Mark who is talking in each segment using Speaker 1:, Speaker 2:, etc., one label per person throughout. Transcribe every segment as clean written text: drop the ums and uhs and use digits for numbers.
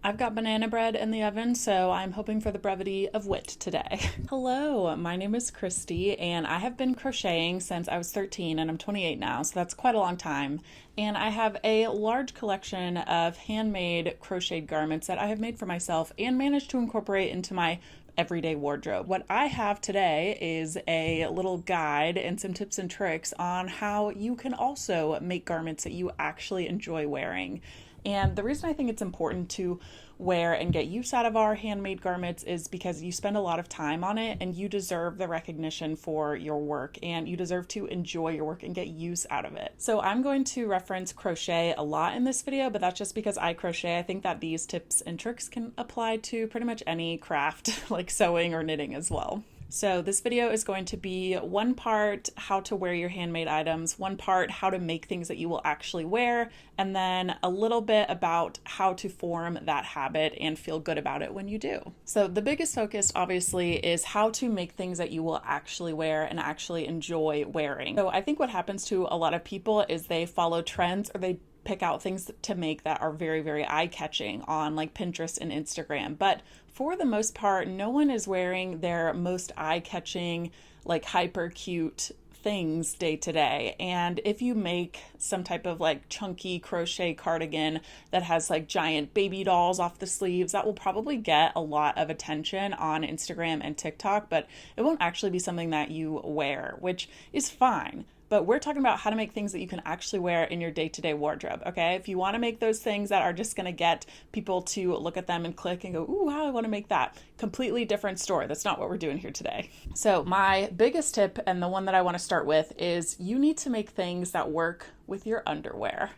Speaker 1: I've got banana bread in the oven, so I'm hoping for the brevity of wit today. Hello, my name is Christy, and I have been crocheting since I was 13, and I'm 28 now, so that's quite a long time. And I have a large collection of handmade crocheted garments that I have made for myself and managed to incorporate into my everyday wardrobe. What I have today is a little guide and some tips and tricks on how you can also make garments that you actually enjoy wearing. And the reason I think it's important to wear and get use out of our handmade garments is because you spend a lot of time on it and you deserve the recognition for your work and you deserve to enjoy your work and get use out of it. So I'm going to reference crochet a lot in this video, but that's just because I crochet. I think that these tips and tricks can apply to pretty much any craft like sewing or knitting as well. So this video is going to be one part how to wear your handmade items, one part how to make things that you will actually wear, and then a little bit about how to form that habit and feel good about it when you do. So the biggest focus obviously is how to make things that you will actually wear and actually enjoy wearing. So I think what happens to a lot of people is they follow trends or they pick out things to make that are very, very eye-catching on like Pinterest and Instagram. But for the most part, no one is wearing their most eye-catching, like hyper cute things day to day. And if you make some type of like chunky crochet cardigan that has like giant baby dolls off the sleeves, that will probably get a lot of attention on Instagram and TikTok, but it won't actually be something that you wear, which is fine. But we're talking about how to make things that you can actually wear in your day-to-day wardrobe, okay? If you want to make those things that are just going to get people to look at them and click and go, ooh, wow, I want to make that. Completely different story. That's not what we're doing here today. So my biggest tip, and the one that I want to start with, is you need to make things that work with your underwear,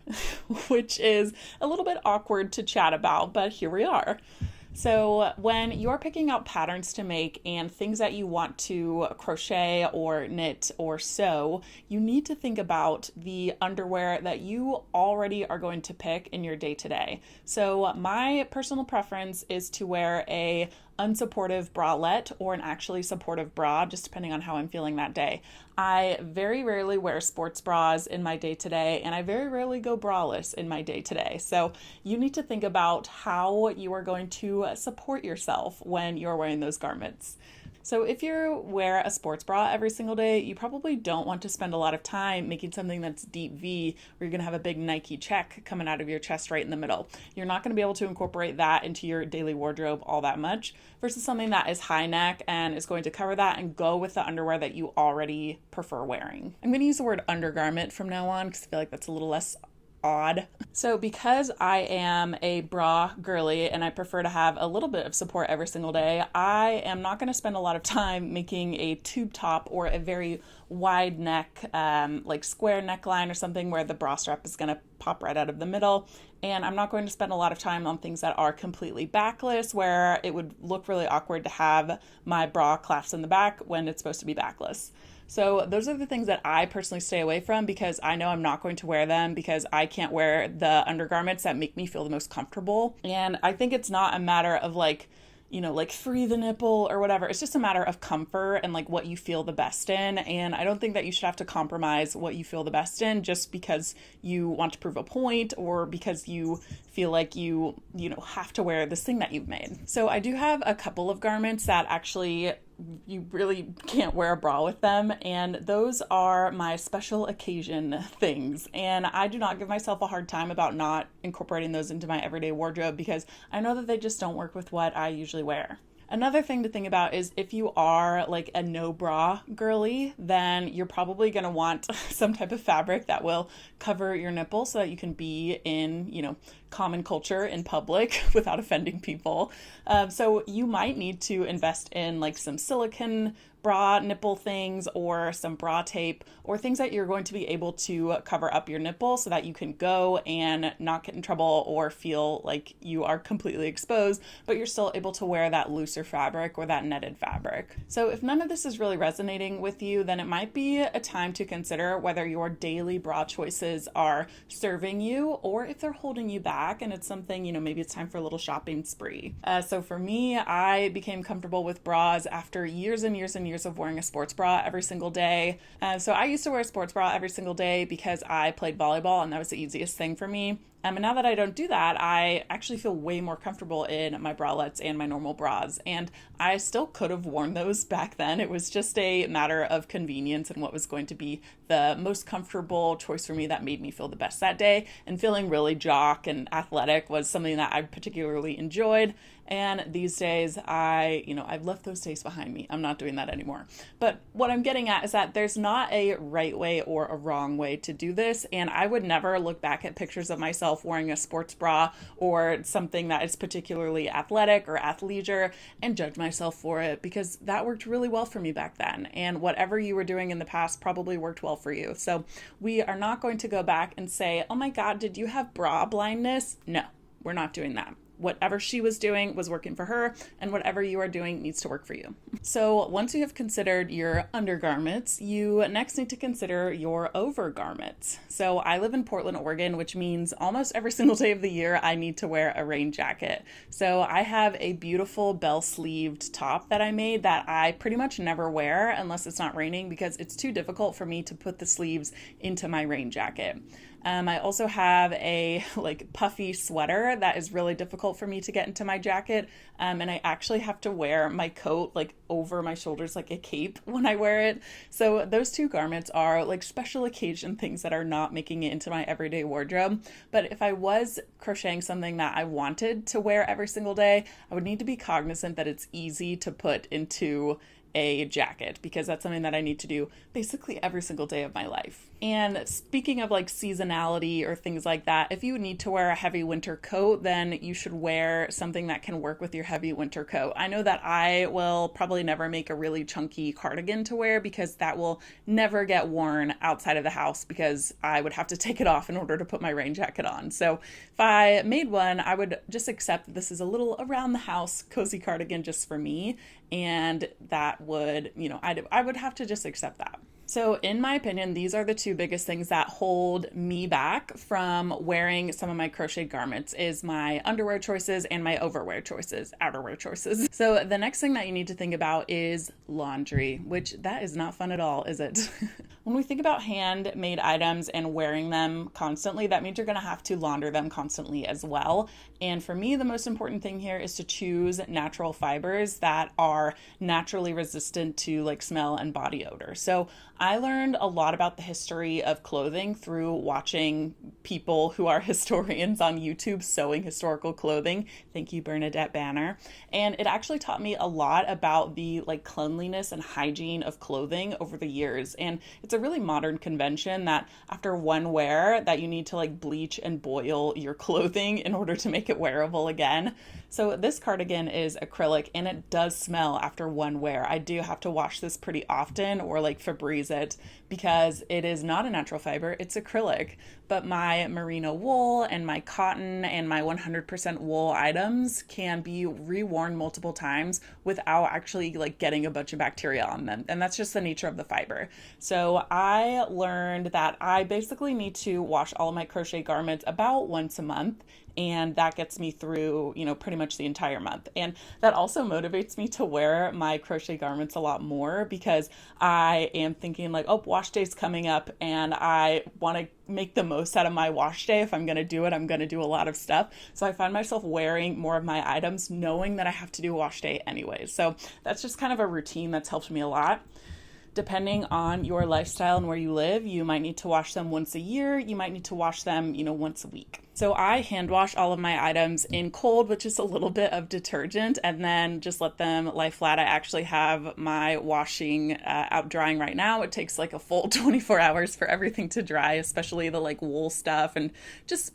Speaker 1: which is a little bit awkward to chat about, but here we are. So when you're picking out patterns to make and things that you want to crochet or knit or sew, you need to think about the underwear that you already are going to pick in your day-to-day. So my personal preference is to wear a unsupportive bralette or an actually supportive bra, just depending on how I'm feeling that day. I very rarely wear sports bras in my day-to-day, and I very rarely go braless in my day-to-day. So you need to think about how you are going to support yourself when you're wearing those garments. So if you wear a sports bra every single day, you probably don't want to spend a lot of time making something that's deep V, where you're going to have a big Nike check coming out of your chest right in the middle. You're not going to be able to incorporate that into your daily wardrobe all that much versus something that is high neck and is going to cover that and go with the underwear that you already prefer wearing. I'm going to use the word undergarment from now on because I feel like that's a little less odd. So because I am a bra girly and I prefer to have a little bit of support every single day, I am not going to spend a lot of time making a tube top or a very wide neck, like square neckline or something where the bra strap is going to pop right out of the middle. And I'm not going to spend a lot of time on things that are completely backless, where it would look really awkward to have my bra clasped in the back when it's supposed to be backless. So those are the things that I personally stay away from because I know I'm not going to wear them because I can't wear the undergarments that make me feel the most comfortable. And I think it's not a matter of like, you know, like free the nipple or whatever. It's just a matter of comfort and like what you feel the best in. And I don't think that you should have to compromise what you feel the best in just because you want to prove a point or because you feel like you have to wear this thing that you've made. So I do have a couple of garments that actually you really can't wear a bra with them, and those are my special occasion things. And I do not give myself a hard time about not incorporating those into my everyday wardrobe because I know that they just don't work with what I usually wear. Another thing to think about is if you are like a no bra girly, then you're probably going to want some type of fabric that will cover your nipples so that you can be in, common culture in public without offending people. So you might need to invest in like some silicone bra nipple things or some bra tape or things that you're going to be able to cover up your nipple so that you can go and not get in trouble or feel like you are completely exposed, but you're still able to wear that looser fabric or that netted fabric. So if none of this is really resonating with you, then it might be a time to consider whether your daily bra choices are serving you or if they're holding you back and it's something, maybe it's time for a little shopping spree. So for me, I became comfortable with bras after years and years and years of wearing a sports bra every single day. So I used to wear a sports bra every single day because I played volleyball and that was the easiest thing for me. And now that I don't do that, I actually feel way more comfortable in my bralettes and my normal bras. And I still could have worn those back then. It was just a matter of convenience and what was going to be the most comfortable choice for me that made me feel the best that day. And feeling really jock and athletic was something that I particularly enjoyed. And these days, I've left those days behind me. I'm not doing that anymore. But what I'm getting at is that there's not a right way or a wrong way to do this. And I would never look back at pictures of myself wearing a sports bra or something that is particularly athletic or athleisure and judge myself for it, because that worked really well for me back then. And whatever you were doing in the past probably worked well for you. So we are not going to go back and say, oh my God, did you have bra blindness? No, we're not doing that. Whatever she was doing was working for her, and whatever you are doing needs to work for you. So once you have considered your undergarments, you next need to consider your overgarments. So I live in Portland, Oregon, which means almost every single day of the year I need to wear a rain jacket. So I have a beautiful bell-sleeved top that I made that I pretty much never wear unless it's not raining, because it's too difficult for me to put the sleeves into my rain jacket. I also have a puffy sweater that is really difficult for me to get into my jacket. And I actually have to wear my coat over my shoulders like a cape when I wear it. So those two garments are special occasion things that are not making it into my everyday wardrobe. But if I was crocheting something that I wanted to wear every single day, I would need to be cognizant that it's easy to put into a jacket, because that's something that I need to do basically every single day of my life. And speaking of seasonality or things like that, if you need to wear a heavy winter coat, then you should wear something that can work with your heavy winter coat. I know that I will probably never make a really chunky cardigan to wear, because that will never get worn outside of the house, because I would have to take it off in order to put my rain jacket on. So if I made one, I would just accept that this is a little around the house cozy cardigan just for me. And that would, I would have to just accept that. So in my opinion, these are the two biggest things that hold me back from wearing some of my crocheted garments, is my underwear choices and my outerwear choices. So the next thing that you need to think about is laundry, which that is not fun at all, is it? When we think about handmade items and wearing them constantly, that means you're going to have to launder them constantly as well. And for me, the most important thing here is to choose natural fibers that are naturally resistant to smell and body odor. So I learned a lot about the history of clothing through watching people who are historians on YouTube sewing historical clothing. Thank you, Bernadette Banner. And it actually taught me a lot about the cleanliness and hygiene of clothing over the years. And it's a really modern convention that after one wear that you need to bleach and boil your clothing in order to make it wearable again. So this cardigan is acrylic, and it does smell after one wear. I do have to wash this pretty often, or Febreze it, because it is not a natural fiber, it's acrylic. But my merino wool and my cotton and my 100% wool items can be reworn multiple times without actually getting a bunch of bacteria on them. And that's just the nature of the fiber. So I learned that I basically need to wash all of my crochet garments about once a month. And that gets me through, pretty much the entire month. And that also motivates me to wear my crochet garments a lot more, because I am thinking wash day's coming up and I want to make the most out of my wash day. If I'm going to do it, I'm going to do a lot of stuff. So I find myself wearing more of my items knowing that I have to do wash day anyways. So that's just kind of a routine that's helped me a lot. Depending on your lifestyle and where you live, you might need to wash them once a year. You might need to wash them, once a week. So I hand wash all of my items in cold, which is a little bit of detergent, and then just let them lie flat. I actually have my washing out drying right now. It takes a full 24 hours for everything to dry, especially the wool stuff, and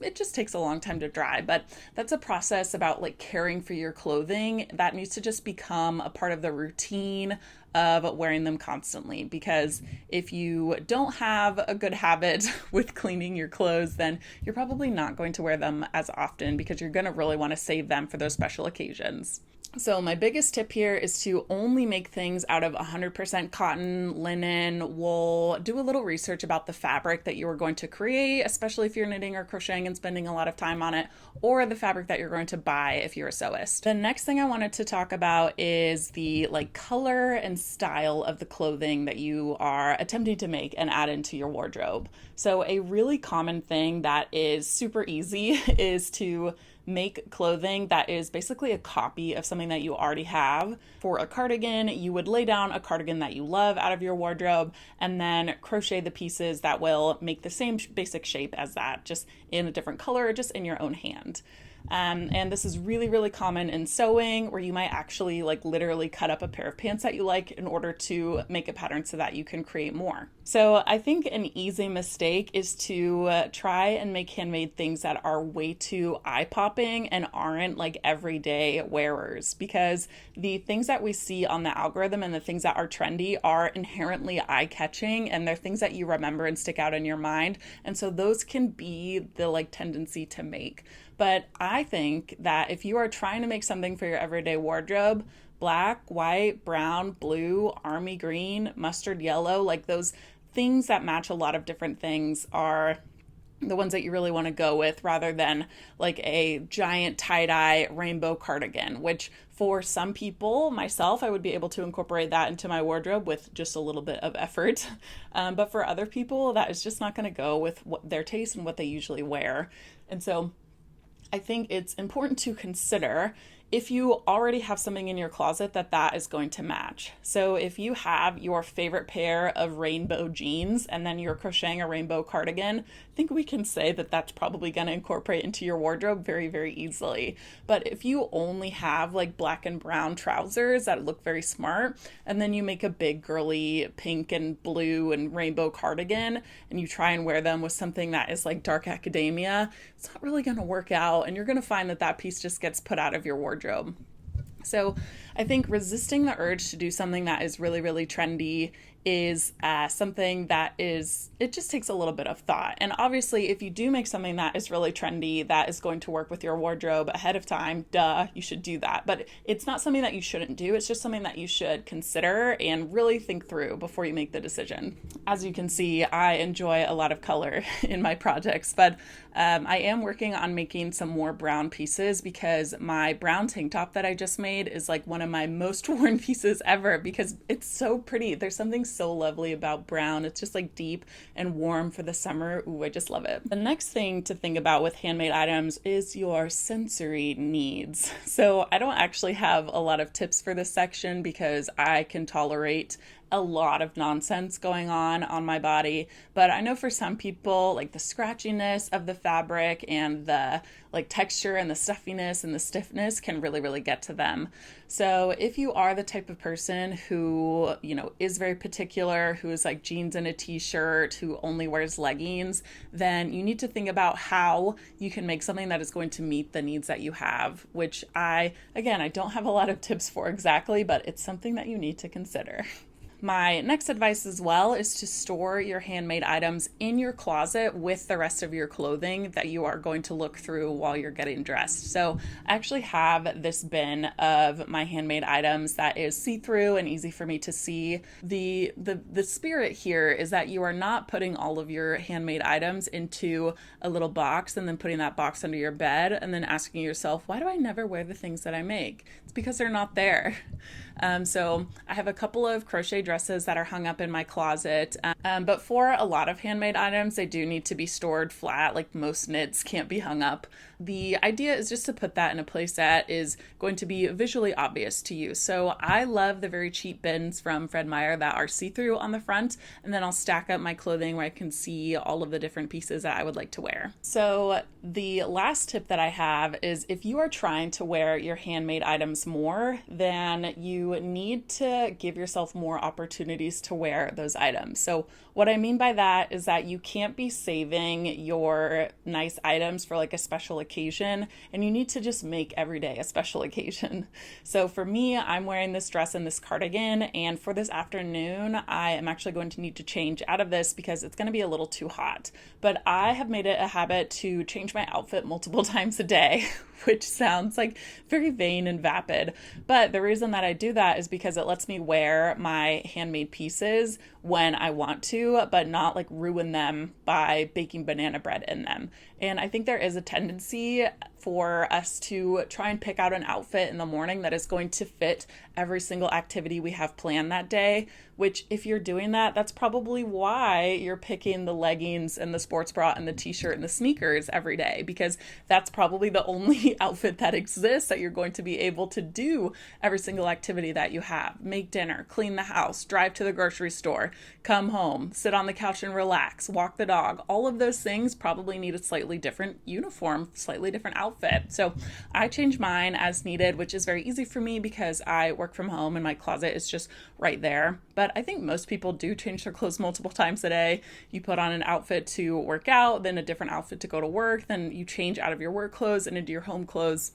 Speaker 1: it just takes a long time to dry. But that's a process about caring for your clothing that needs to just become a part of the routine of wearing them constantly, because if you don't have a good habit with cleaning your clothes, then you're probably not going to wear them as often, because you're going to really want to save them for those special occasions. So my biggest tip here is to only make things out of 100% cotton, linen, wool. Do a little research about the fabric that you are going to create, especially if you're knitting or crocheting and spending a lot of time on it, or the fabric that you're going to buy if you're a sewist. The next thing I wanted to talk about is the color and style of the clothing that you are attempting to make and add into your wardrobe. So a really common thing that is super easy easy is to make clothing that is basically a copy of something that you already have. For a cardigan, you would lay down a cardigan that you love out of your wardrobe and then crochet the pieces that will make the same basic shape as that, just in a different color, just in your own hand. And this is really, really common in sewing, where you might actually like literally cut up a pair of pants that you like in order to make a pattern so that you can create more. So I think an easy mistake is to try and make handmade things that are way too eye-popping and aren't like everyday wearers, because the things that we see on the algorithm and the things that are trendy are inherently eye-catching, and they're things that you remember and stick out in your mind. And so those can be the like tendency to make. But I think that if you are trying to make something for your everyday wardrobe, black, white, brown, blue, army green, mustard yellow, like those things that match a lot of different things are the ones that you really want to go with, rather than like a giant tie-dye rainbow cardigan, which for some people, myself, I would be able to incorporate that into my wardrobe with just a little bit of effort. But for other people, that is just not going to go with what their taste and what they usually wear. And so I think it's important to consider if you already have something in your closet that is going to match. So if you have your favorite pair of rainbow jeans and then you're crocheting a rainbow cardigan, I think we can say that that's probably going to incorporate into your wardrobe very, very easily. But if you only have like black and brown trousers that look very smart, and then you make a big girly pink and blue and rainbow cardigan and you try and wear them with something that is like dark academia, it's not really going to work out, and you're going to find that that piece just gets put out of your wardrobe. So I think resisting the urge to do something that is really, really trendy is something that it just takes a little bit of thought. And obviously, if you do make something that is really trendy, that is going to work with your wardrobe ahead of time, you should do that. But it's not something that you shouldn't do. It's just something that you should consider and really think through before you make the decision. As you can see, I enjoy a lot of color in my projects, but I am working on making some more brown pieces, because my brown tank top that I just made is like one of my most worn pieces ever, because it's so pretty. There's something so lovely about brown. It's just like deep and warm for the summer. Ooh, I just love it. The next thing to think about with handmade items is your sensory needs. So I don't actually have a lot of tips for this section, because I can tolerate a lot of nonsense going on my body. But I know for some people, like the scratchiness of the fabric and the like texture and the stuffiness and the stiffness can really, really get to them. So if you are the type of person who, is very particular, who is like jeans and a t-shirt, who only wears leggings, then you need to think about how you can make something that is going to meet the needs that you have, which I don't have a lot of tips for exactly, but it's something that you need to consider. My next advice as well is to store your handmade items in your closet with the rest of your clothing that you are going to look through while you're getting dressed. So I actually have this bin of my handmade items that is see-through and easy for me to see. The spirit here is that you are not putting all of your handmade items into a little box and then putting that box under your bed and then asking yourself, why do I never wear the things that I make? It's because they're not there. So I have a couple of crochet dresses that are hung up in my closet, but for a lot of handmade items, they do need to be stored flat, like most knits can't be hung up. The idea is just to put that in a place that is going to be visually obvious to you. So I love the very cheap bins from Fred Meyer that are see-through on the front, and then I'll stack up my clothing where I can see all of the different pieces that I would like to wear. So the last tip that I have is if you are trying to wear your handmade items more, then you need to give yourself more opportunities to wear those items. So what I mean by that is that you can't be saving your nice items for like a special occasion, and you need to just make every day a special occasion. So for me, I'm wearing this dress and this cardigan, and for this afternoon, I am actually going to need to change out of this because it's going to be a little too hot. But I have made it a habit to change my outfit multiple times a day, which sounds like very vain and vapid. But the reason that I do that is because it lets me wear my handmade pieces when I want to, but not like ruin them by baking banana bread in them. And I think there is a tendency for us to try and pick out an outfit in the morning that is going to fit every single activity we have planned that day, which if you're doing that, that's probably why you're picking the leggings and the sports bra and the t-shirt and the sneakers every day, because that's probably the only outfit that exists that you're going to be able to do every single activity that you have. Make dinner, clean the house, drive to the grocery store, come home, sit on the couch and relax, walk the dog. All of those things probably need a slightly different uniform, slightly different outfit. So I change mine as needed, which is very easy for me because I work from home and my closet is just right there. But I think most people do change their clothes multiple times a day. You put on an outfit to work out, then a different outfit to go to work, then you change out of your work clothes and into your home clothes.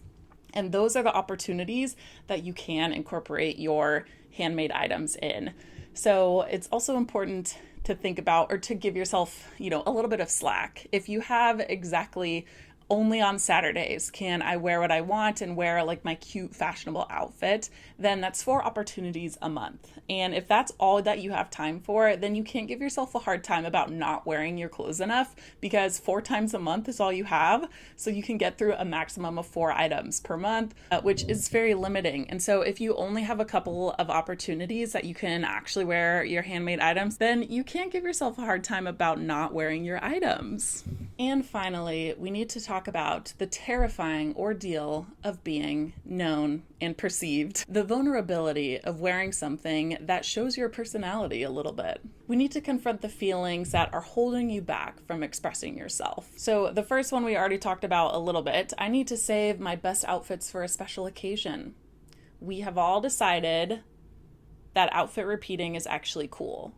Speaker 1: And those are the opportunities that you can incorporate your handmade items in. So it's also important to think about, or to give yourself, a little bit of slack. If you have exactly only on Saturdays can I wear what I want and wear like my cute fashionable outfit, then that's 4 opportunities a month. And if that's all that you have time for, then you can't give yourself a hard time about not wearing your clothes enough, because 4 times a month is all you have. So you can get through a maximum of 4 items per month, which is very limiting. And so if you only have a couple of opportunities that you can actually wear your handmade items, then you can't give yourself a hard time about not wearing your items. And finally, we need to talk about the terrifying ordeal of being known and perceived, the vulnerability of wearing something that shows your personality a little bit. We need to confront the feelings that are holding you back from expressing yourself. So the first one we already talked about a little bit. I need to save my best outfits for a special occasion. We have all decided that outfit repeating is actually cool.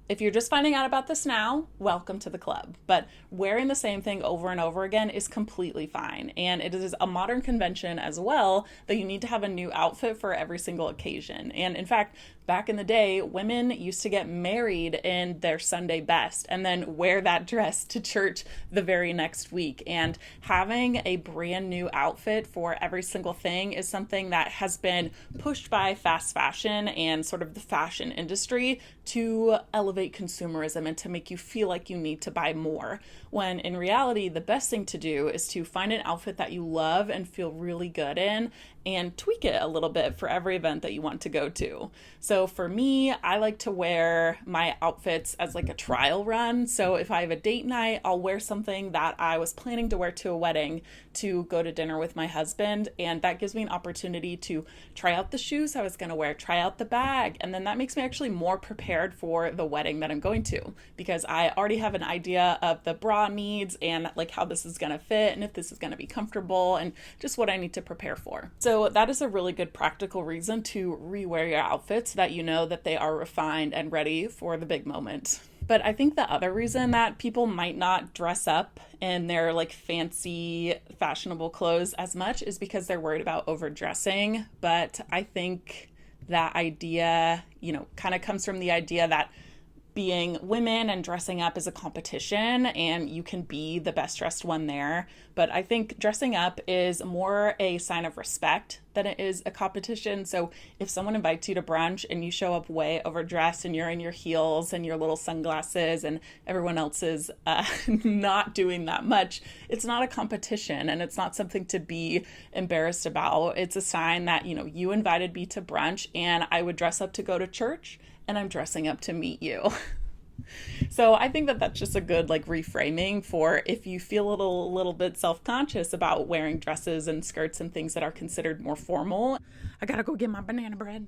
Speaker 1: If you're just finding out about this now, welcome to the club. But wearing the same thing over and over again is completely fine. And it is a modern convention as well that you need to have a new outfit for every single occasion. And in fact, back in the day, women used to get married in their Sunday best and then wear that dress to church the very next week. And having a brand new outfit for every single thing is something that has been pushed by fast fashion and sort of the fashion industry to elevate consumerism and to make you feel like you need to buy more. When in reality, the best thing to do is to find an outfit that you love and feel really good in and tweak it a little bit for every event that you want to go to. So for me, I like to wear my outfits as like a trial run. So if I have a date night, I'll wear something that I was planning to wear to a wedding to go to dinner with my husband. And that gives me an opportunity to try out the shoes I was going to wear, try out the bag. And then that makes me actually more prepared for the wedding that I'm going to, because I already have an idea of the bra needs and like how this is going to fit and if this is going to be comfortable and just what I need to prepare for. So that is a really good practical reason to rewear your outfits so that you know that they are refined and ready for the big moment. But I think the other reason that people might not dress up in their like fancy fashionable clothes as much is because they're worried about overdressing. But I think that idea, kind of comes from the idea that being women and dressing up is a competition and you can be the best dressed one there. But I think dressing up is more a sign of respect than it is a competition. So if someone invites you to brunch and you show up way overdressed and you're in your heels and your little sunglasses and everyone else is not doing that much, it's not a competition and it's not something to be embarrassed about. It's a sign that, you invited me to brunch and I would dress up to go to church and I'm dressing up to meet you. So I think that that's just a good reframing for if you feel a little bit self-conscious about wearing dresses and skirts and things that are considered more formal. I gotta go get my banana bread.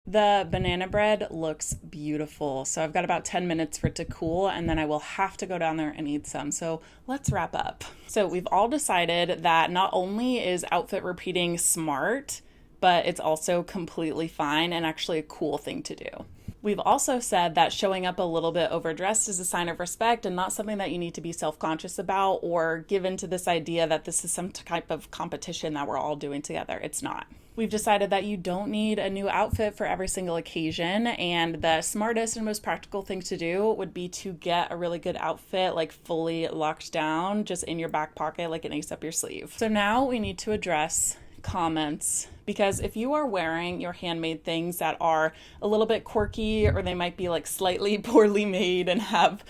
Speaker 1: The banana bread looks beautiful. So I've got about 10 minutes for it to cool and then I will have to go down there and eat some. So let's wrap up. So we've all decided that not only is outfit repeating smart, but it's also completely fine and actually a cool thing to do. We've also said that showing up a little bit overdressed is a sign of respect and not something that you need to be self-conscious about or give into this idea that this is some type of competition that we're all doing together. It's not. We've decided that you don't need a new outfit for every single occasion, and the smartest and most practical thing to do would be to get a really good outfit fully locked down, just in your back pocket like an ace up your sleeve. So now we need to address comments, because if you are wearing your handmade things that are a little bit quirky, or they might be like slightly poorly made and have,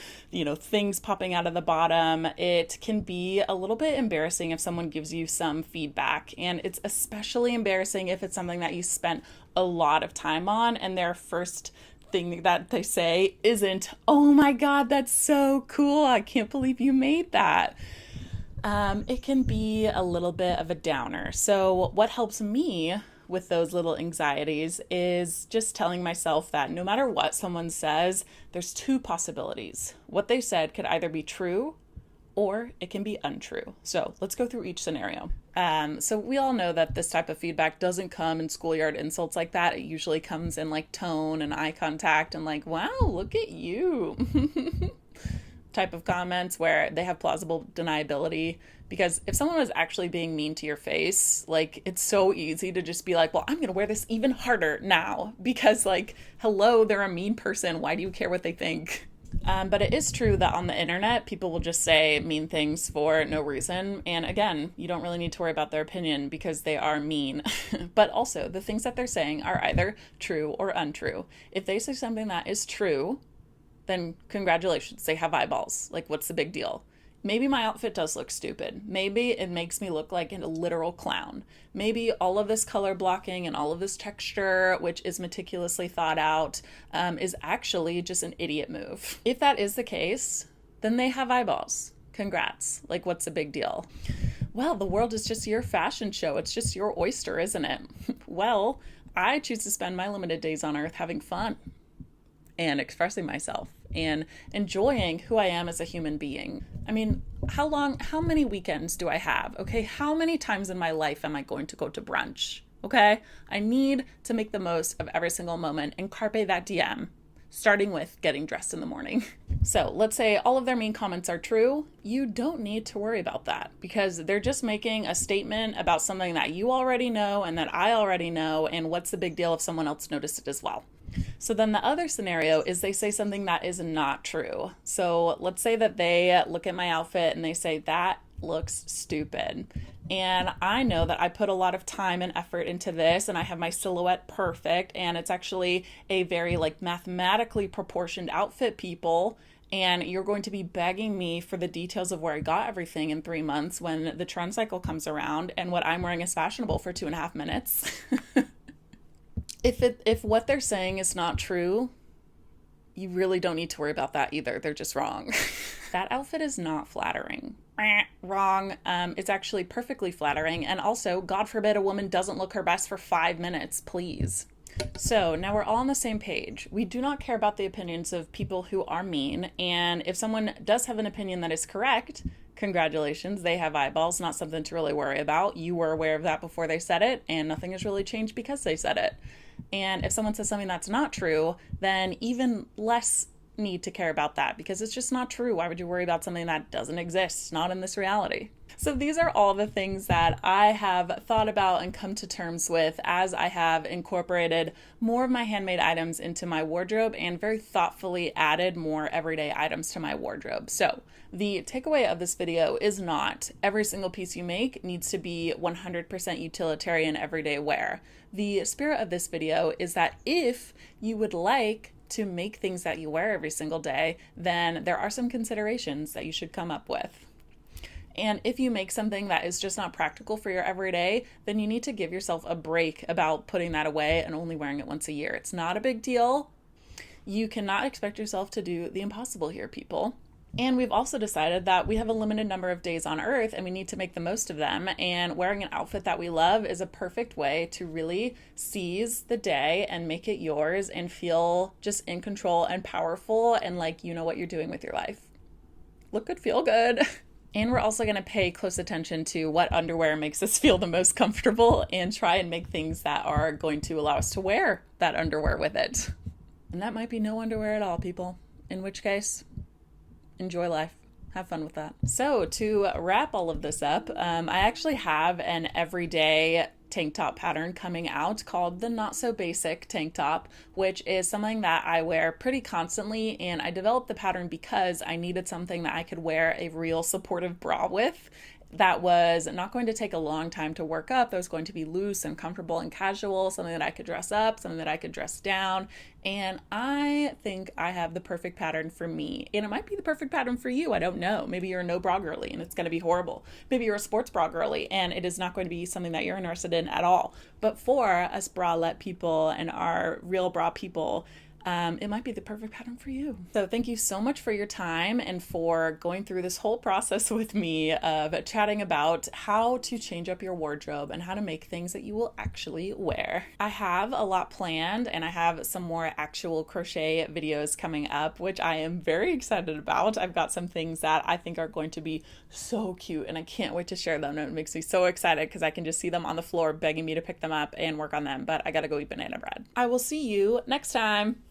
Speaker 1: things popping out of the bottom, it can be a little bit embarrassing if someone gives you some feedback. And it's especially embarrassing if it's something that you spent a lot of time on and their first thing that they say isn't, "Oh my God, that's so cool. I can't believe you made that." It can be a little bit of a downer. So what helps me with those little anxieties is just telling myself that no matter what someone says, there's two possibilities. What they said could either be true or it can be untrue. So let's go through each scenario. So we all know that this type of feedback doesn't come in schoolyard insults like that. It usually comes in like tone and eye contact and like, "Wow, look at you." type of comments where they have plausible deniability. Because if someone was actually being mean to your face, like, it's so easy to just be like, "Well, I'm going to wear this even harder now," because like, hello, they're a mean person. Why do you care what they think? But it is true that on the internet, people will just say mean things for no reason. And again, you don't really need to worry about their opinion because they are mean. But also, the things that they're saying are either true or untrue. If they say something that is true, then congratulations, they have eyeballs. Like, what's the big deal? Maybe my outfit does look stupid. Maybe it makes me look like a literal clown. Maybe all of this color blocking and all of this texture, which is meticulously thought out, is actually just an idiot move. If that is the case, then they have eyeballs. Congrats. Like, what's the big deal? Well, the world is just your fashion show. It's just your oyster, isn't it? Well, I choose to spend my limited days on Earth having fun and expressing myself and enjoying who I am as a human being. I mean, how many weekends do I have? Okay, how many times in my life am I going to go to brunch? Okay, I need to make the most of every single moment and carpe that diem, starting with getting dressed in the morning. So let's say all of their mean comments are true. You don't need to worry about that because they're just making a statement about something that you already know and that I already know. And what's the big deal if someone else noticed it as well? So then the other scenario is they say something that is not true. So let's say that they look at my outfit and they say, "That looks stupid." And I know that I put a lot of time and effort into this and I have my silhouette perfect and it's actually a very like mathematically proportioned outfit, people. And you're going to be begging me for the details of where I got everything in 3 months when the trend cycle comes around and what I'm wearing is fashionable for 2.5 minutes. If what they're saying is not true, you really don't need to worry about that either. They're just wrong. That outfit is not flattering. Wrong. It's actually perfectly flattering. And also, God forbid a woman doesn't look her best for 5 minutes, please. So now we're all on the same page. We do not care about the opinions of people who are mean. And if someone does have an opinion that is correct, congratulations, they have eyeballs, not something to really worry about. You were aware of that before they said it, and nothing has really changed because they said it. And if someone says something that's not true, then even less need to care about that because it's just not true. Why would you worry about something that doesn't exist, not in this reality? So these are all the things that I have thought about and come to terms with as I have incorporated more of my handmade items into my wardrobe and very thoughtfully added more everyday items to my wardrobe. So the takeaway of this video is not every single piece you make needs to be 100% utilitarian everyday wear. The spirit of this video is that if you would like to make things that you wear every single day, then there are some considerations that you should come up with. And if you make something that is just not practical for your everyday, then you need to give yourself a break about putting that away and only wearing it once a year. It's not a big deal. You cannot expect yourself to do the impossible here, people. And we've also decided that we have a limited number of days on Earth and we need to make the most of them. And wearing an outfit that we love is a perfect way to really seize the day and make it yours and feel just in control and powerful and like you know what you're doing with your life. Look good, feel good. And we're also going to pay close attention to what underwear makes us feel the most comfortable and try and make things that are going to allow us to wear that underwear with it. And that might be no underwear at all, people. In which case, enjoy life. Have fun with that. So to wrap all of this up, I actually have an everyday tank top pattern coming out called the Not So Basic tank top, which is something that I wear pretty constantly. And I developed the pattern because I needed something that I could wear a real supportive bra with that was not going to take a long time to work up, that was going to be loose and comfortable and casual, something that I could dress up, something that I could dress down. And I think I have the perfect pattern for me. And it might be the perfect pattern for you. I don't know. Maybe you're a no bra girly and it's going to be horrible. Maybe you're a sports bra girly and it is not going to be something that you're interested in at all. But for us bralette people and our real bra people, it might be the perfect pattern for you. So thank you so much for your time and for going through this whole process with me of chatting about how to change up your wardrobe and how to make things that you will actually wear. I have a lot planned and I have some more actual crochet videos coming up, which I am very excited about. I've got some things that I think are going to be so cute and I can't wait to share them. And it makes me so excited because I can just see them on the floor begging me to pick them up and work on them, but I gotta go eat banana bread. I will see you next time.